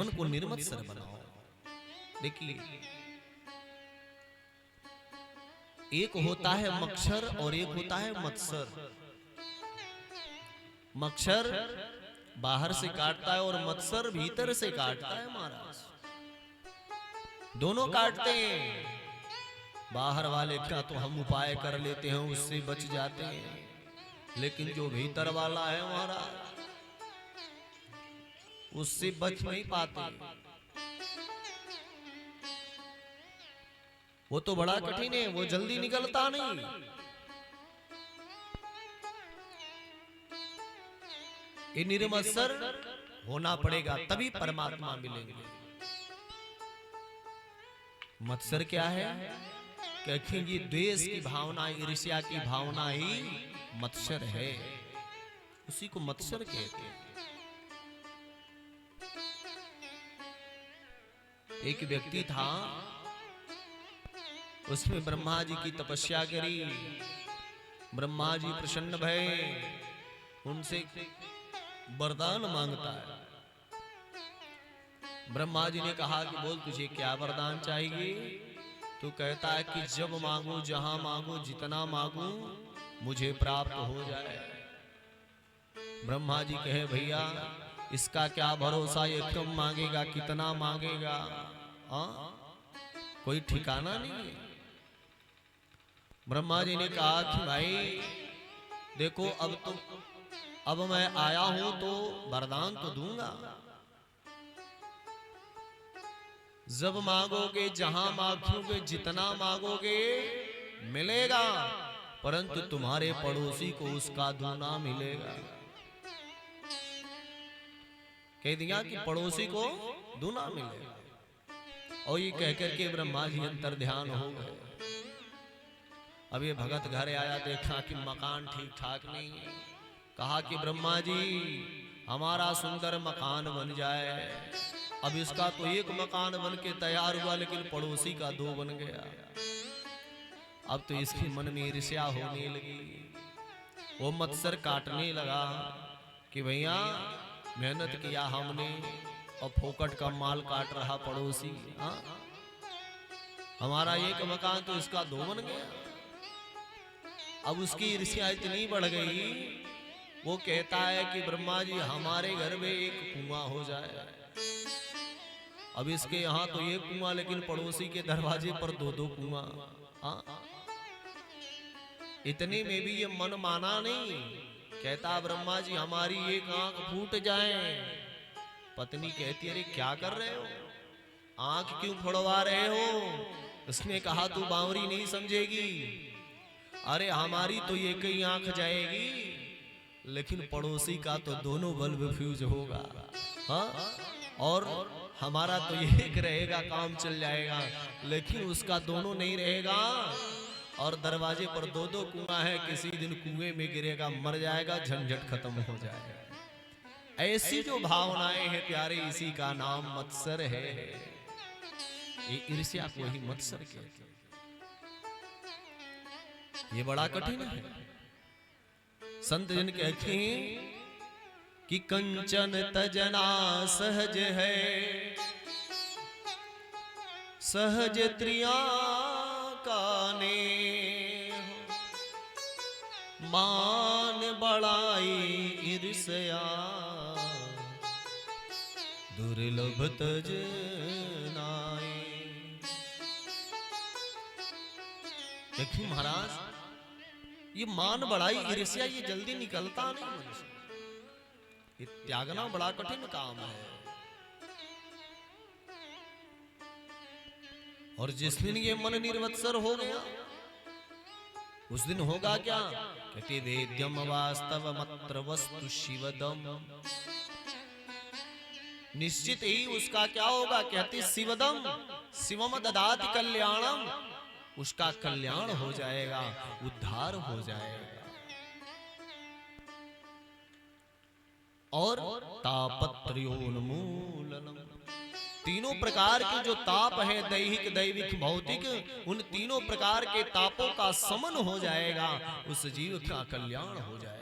मन को निर्मत्सर बनाओ। देखिए, एक होता है मक्षर और एक होता है मत्सर। मक्षर बाहर से काटता है और मत्सर भीतर से काटता है महाराज। दोनों काटते हैं। बाहर वाले का तो हम उपाय कर लेते हैं, उससे बच जाते हैं, लेकिन जो भीतर वाला है महाराज, उससे बच नहीं पाते। वो तो बड़ा कठिन है, वो जल्दी निकलता नहीं। ये निर्मत्सर होना पड़ेगा, तभी परमात्मा मिलेंगे। मत्सर क्या है? कहेंगे द्वेष की भावना, ईर्ष्या की भावना ही मत्सर है, उसी को मत्सर कहते हैं। एक व्यक्ति था, उसने ब्रह्मा जी की तपस्या करी। ब्रह्मा जी प्रसन्न भये, उनसे वरदान मांगता है। ब्रह्मा जी ने कहा कि बोल तुझे क्या वरदान चाहिए? तो कहता है कि जब मांगू, जहां मांगू, जितना मांगू मुझे प्राप्त हो जाए। ब्रह्मा जी कहे भैया इसका क्या भरोसा, ये कम मांगेगा, कितना मांगेगा, कोई ठिकाना नहीं है। ब्रह्मा जी ने कहा कि भाई देखो, अब मैं आया हूं तो वरदान तो दूंगा। जब मांगोगे, जहां मांगोगे, जितना मांगोगे मिलेगा, परंतु तुम्हारे पड़ोसी को उसका दूना मिलेगा। कह दिया कि पड़ोसी को दूना मिलेगा। और ये कहकर के ब्रह्मा जी अंतर ध्यान हो गए। अब ये भगत घर आया, देखा कि मकान ठीक ठाक नहीं है। कहा कि ब्रह्मा जी हमारा सुंदर मकान बन जाए। अब इसका तो एक मकान बन के तैयार हुआ, लेकिन पड़ोसी का दो बन गया। अब तो इसके मन में ईर्ष्या होने लगी। वो मत्सर काटने लगा कि भैया मेहनत किया हमने और फोकट का माल काट रहा पड़ोसी। हमारा एक मकान तो इसका दो बन गया। अब उसकी ईर्ष्या इतनी बढ़ गई, वो कहता है कि ब्रह्मा जी हमारे घर में एक कुआं हो जाए। अब इसके यहाँ तो एक कुआं, लेकिन पड़ोसी के दरवाजे पर दो दो कुआं। इतने में भी ये मन माना नहीं। कहता ब्रह्मा जी हमारी एक आंख फूट जाए। पत्नी कहती अरे क्या कर रहे हो, आंख क्यों फोड़वा रहे हो? उसने कहा तू बावरी नहीं समझेगी, अरे हमारी तो एक ही आंख जाएगी, लेकिन पड़ोसी का तो दोनों बल्ब फ्यूज होगा। और हमारा तो एक रहेगा, काम चल जाएगा, लेकिन उसका दोनों नहीं रहेगा। और दरवाजे पर दो दो कुआं है, किसी दिन कुएं में गिरेगा, मर जाएगा, झंझट खत्म हो जाएगा। ऐसी जो भावनाएं हैं प्यारे, इसी का नाम मत्सर है। ये ईर्ष्या को ही मत्सर कहते हैं। ये बड़ा कठिन है। संत जन कहते हैं कि कंचन तजना सहज है, सहज त्रिया काने, मान बड़ाई ईर्ष्या दुर्लभ तज नाई। देखिए महाराज, ये मान बड़ाई ईर्ष्या ये जल्दी निकलता नहीं मनुष्य। ये त्यागना बड़ा कठिन काम है। और जिस दिन ये मन निर्वत्सर हो गया, उस दिन होगा क्या? कहते वेद्यम वास्तव मत्र वस्तु शिवदम। निश्चित ही उसका क्या होगा? कहते शिवदम शिवम ददाति कल्याणम, उसका कल्याण हो जाएगा, उद्धार हो जाएगा। और तापत्रयोन्मूलनम, तीनों प्रकार के जो ताप है, दैहिक दैविक भौतिक, उन तीनों प्रकार के तापों का समन हो जाएगा, उस जीव का कल्याण हो जाएगा।